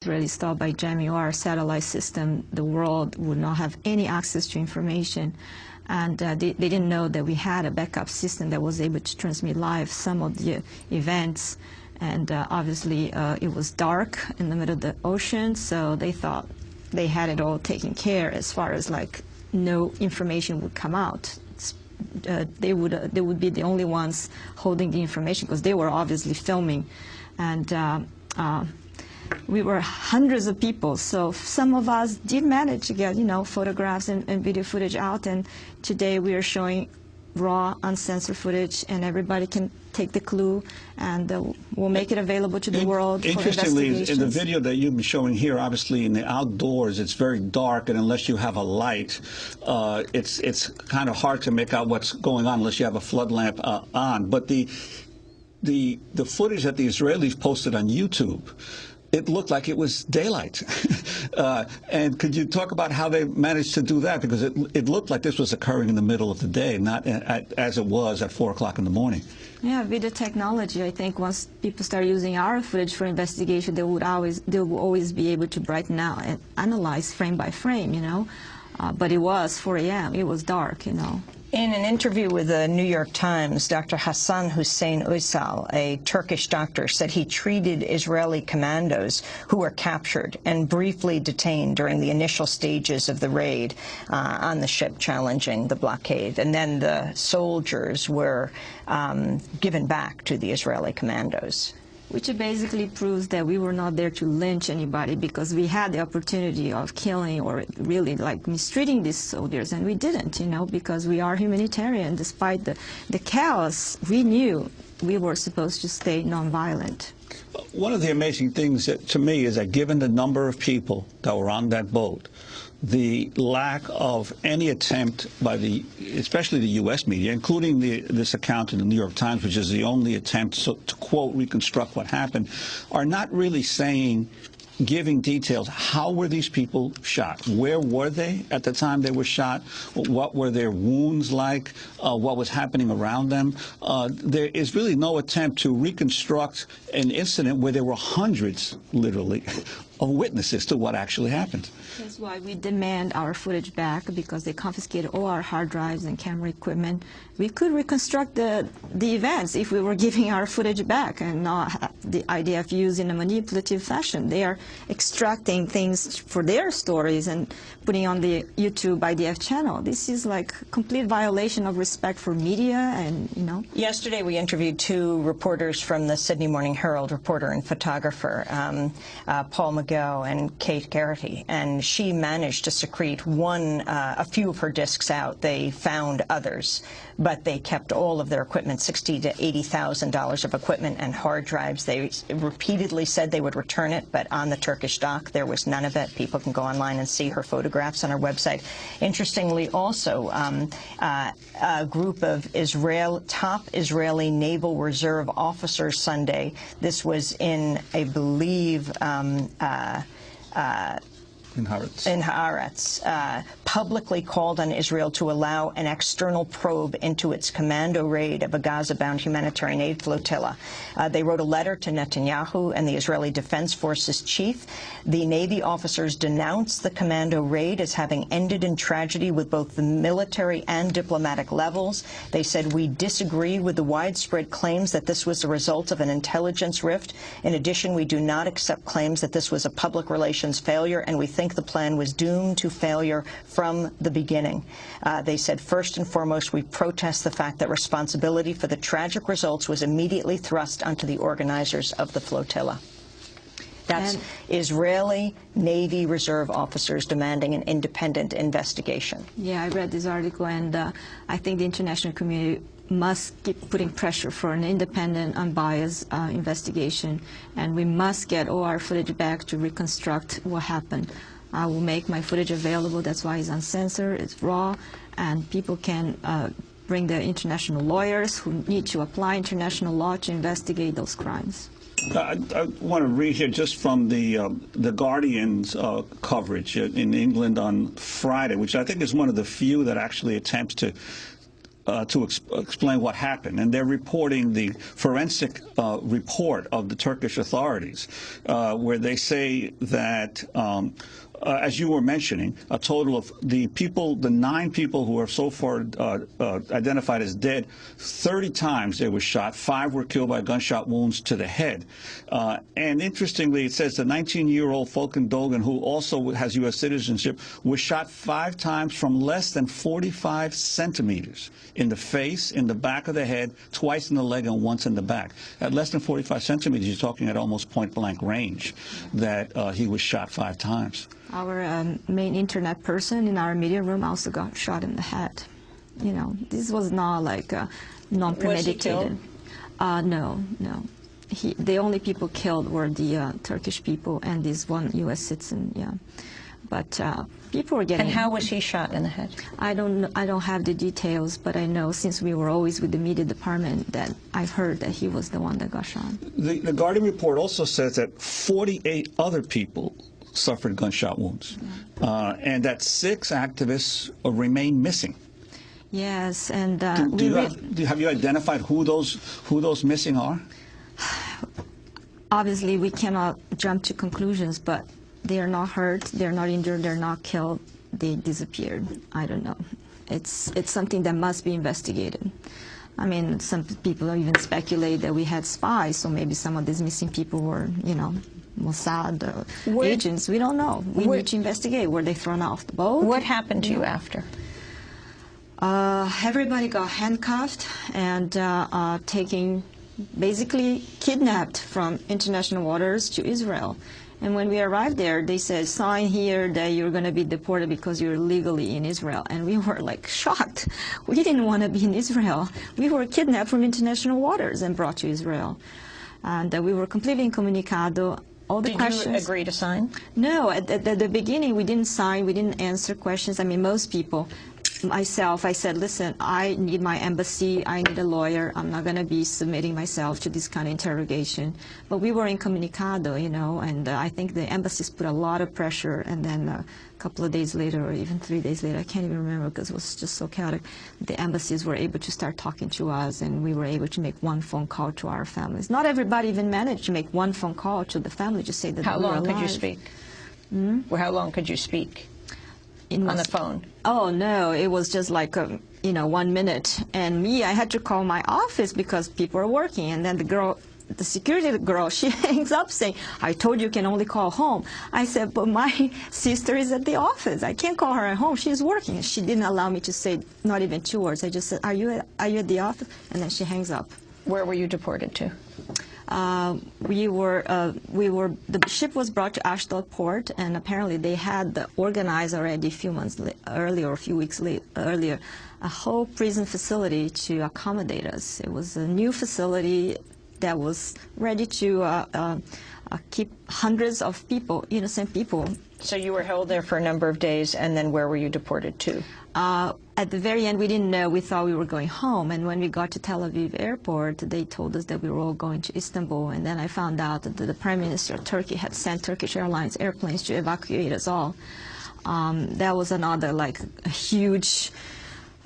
Israeli start by jamming our satellite system, the world would not have any access to information. And they didn't know that we had a backup system that was able to transmit live some of the events. And obviously, it was dark in the middle of the ocean, so they thought they had it all taken care as far as like no information would come out. They would be the only ones holding the information because they were obviously filming. And we were hundreds of people, so some of us did manage to get, photographs and video footage out, and today we are showing raw, uncensored footage, and everybody can take the clue, and we'll make it available to the world for Interestingly, in the video that you've been showing here, obviously in the outdoors, it's very dark, and unless you have a light, it's kind of hard to make out what's going on unless you have a flood lamp on. But the footage that the Israelis posted on YouTube, it looked like it was daylight. And could you talk about how they managed to do that? Because it looked like this was occurring in the middle of the day, not as it was at 4 o'clock in the morning. Yeah, video technology. I think once people start using our footage for investigation, they will always be able to brighten out and analyze frame by frame, But it was 4 a.m. It was dark, In an interview with the New York Times, Dr. Hassan Hussein Uysal, a Turkish doctor, said he treated Israeli commandos who were captured and briefly detained during the initial stages of the raid on the ship challenging the blockade. And then the soldiers were given back to the Israeli commandos. Which basically proves that we were not there to lynch anybody, because we had the opportunity of killing or really like mistreating these soldiers, and we didn't, because we are humanitarian. Despite the chaos, we knew we were supposed to stay nonviolent. One of the amazing things to me is that given the number of people that were on that boat, the lack of any attempt by especially the U.S. media, including this account in the New York Times, which is the only attempt to, quote, reconstruct what happened, are not really giving details. How were these people shot? Where were they at the time they were shot? What were their wounds like? What was happening around them? There is really no attempt to reconstruct an incident where there were hundreds, literally, of witnesses to what actually happened. That's why we demand our footage back, because they confiscated all our hard drives and camera equipment. We could reconstruct the events if we were giving our footage back and not the IDF used in a manipulative fashion. They are extracting things for their stories and putting on the YouTube IDF channel. This is like complete violation of respect for media and, Yesterday we interviewed two reporters from the Sydney Morning Herald, reporter and photographer, Paul McGill and Kate Garrity, and she managed to secrete a few of her discs out. They found others, but they kept all of their equipment, $60,000 to $80,000 of equipment and hard drives. They repeatedly said they would return it, but on the Turkish dock there was none of it. People can go online and see her photographs on our website. Interestingly, also, a group of top Israeli Naval Reserve officers Sunday, this was in, I believe, in Haaretz, publicly called on Israel to allow an external probe into its commando raid of a Gaza-bound humanitarian aid flotilla. They wrote a letter to Netanyahu and the Israeli Defense Forces chief. The Navy officers denounced the commando raid as having ended in tragedy with both the military and diplomatic levels. They said, "We disagree with the widespread claims that this was the result of an intelligence rift. In addition, we do not accept claims that this was a public relations failure, and we think the plan was doomed to failure from the beginning." They said, "First and foremost, we protest the fact that responsibility for the tragic results was immediately thrust onto the organizers of the flotilla." That's Israeli Navy Reserve officers demanding an independent investigation. Yeah, I read this article, and I think the international community must keep putting pressure for an independent, unbiased investigation, and we must get all our footage back to reconstruct what happened. I will make my footage available. That's why it's uncensored, it's raw, and people can bring their international lawyers who need to apply international law to investigate those crimes. I want to read here just from the Guardian's coverage in England on Friday, which I think is one of the few that actually attempts to explain what happened, and they're reporting the forensic report of the Turkish authorities, where they say that, as you were mentioning, a total of the 9 people who are so far identified as dead, 30 times they were shot. 5 were killed by gunshot wounds to the head. And interestingly, it says the 19-year-old Fulkin Dogan, who also has U.S. citizenship, was shot 5 times from less than 45 centimeters in the face, in the back of the head, twice in the leg, and once in the back. At less than 45 centimeters, you're talking at almost point-blank range that he was shot 5 times. Our main internet person in our media room also got shot in the head. You know, this was not like non-premeditated. No. The only people killed were the Turkish people and this one U.S. citizen. Yeah, but people were getting. And how was he shot in the head? I don't have the details, but I know since we were always with the media department that I've heard that he was the one that got shot. The Guardian report also says that 48 other people suffered gunshot wounds, and that 6 activists remain missing. Yes, and have you identified who those missing are? Obviously, we cannot jump to conclusions, but they are not hurt, they're not injured, they're not killed, they disappeared. I don't know. It's something that must be investigated. I mean, some people even speculate that we had spies, so maybe some of these missing people were, you know, Mossad agents. We don't know. We need to investigate. Were they thrown off the boat? What happened to you after? Everybody got handcuffed and basically kidnapped from international waters to Israel. And when we arrived there, they said, sign here that you're going to be deported because you're legally in Israel. And we were like shocked. We didn't want to be in Israel. We were kidnapped from international waters and brought to Israel. And we were completely incommunicado. All the questions. Did you agree to sign? No, at the beginning we didn't sign, we didn't answer questions. I mean, most people. Myself, I said, listen, I need my embassy, I need a lawyer, I'm not going to be submitting myself to this kind of interrogation. But we were incommunicado, you know, and I think the embassies put a lot of pressure, and then a couple of days later, or even 3 days later, I can't even remember because it was just so chaotic, the embassies were able to start talking to us, and we were able to make 1 phone call to our families. Not everybody even managed to make 1 phone call to the family to say that we were alive. How long could you speak? Well, how long could you speak? On the phone? Oh, no, it was just like, 1 minute. And me, I had to call my office because people are working. And then the security girl, she hangs up saying, I told you can only call home. I said, but my sister is at the office. I can't call her at home. She's working. And she didn't allow me to say not even 2 words. I just said, are you at the office? And then she hangs up. Where were you deported to? The ship was brought to Ashdod port, and apparently they had organized already a few months earlier, or a few weeks earlier, a whole prison facility to accommodate us. It was a new facility that was ready to keep hundreds of people, innocent people. So you were held there for a number of days, and then where were you deported to? At the very end, we didn't know. We thought we were going home. And when we got to Tel Aviv airport, they told us that we were all going to Istanbul. And then I found out that the Prime Minister of Turkey had sent Turkish Airlines airplanes to evacuate us all. That was another, like, a huge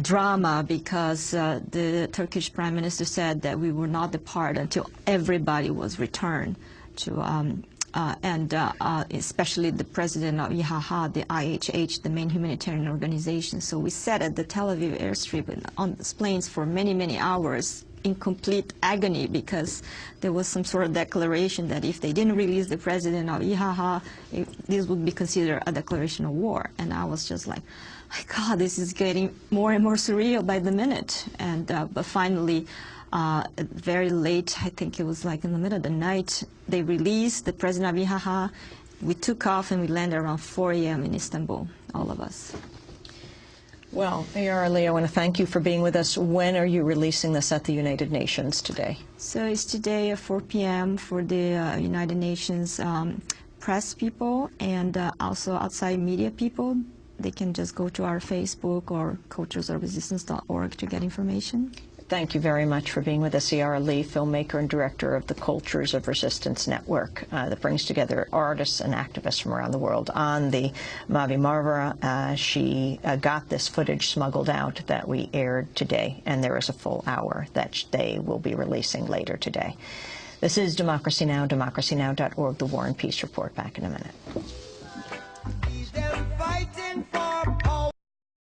drama because the Turkish Prime Minister said that we would not depart until everybody was returned to especially the president of IHH, the IHH, the main humanitarian organization. So we sat at the Tel Aviv airstrip on these planes for many, many hours in complete agony because there was some sort of declaration that if they didn't release the president of IHH, this would be considered a declaration of war. And I was just like, my God, this is getting more and more surreal by the minute. And but finally, very late, I think it was like in the middle of the night, they released the president of IHH. We took off and we landed around 4 a.m. in Istanbul, all of us. Well, Yara Lee, I want to thank you for being with us. When are you releasing this at the United Nations today? So it's today at 4 p.m. for the United Nations press people and also outside media people. They can just go to our Facebook or culturesofresistance.org to get information. Thank you very much for being with us, Ciara Lee, filmmaker and director of the Cultures of Resistance Network that brings together artists and activists from around the world on the Mavi Marmara. She got this footage smuggled out that we aired today, and there is a full hour that they will be releasing later today. This is Democracy Now!, democracynow.org, The War and Peace Report. Back in a minute.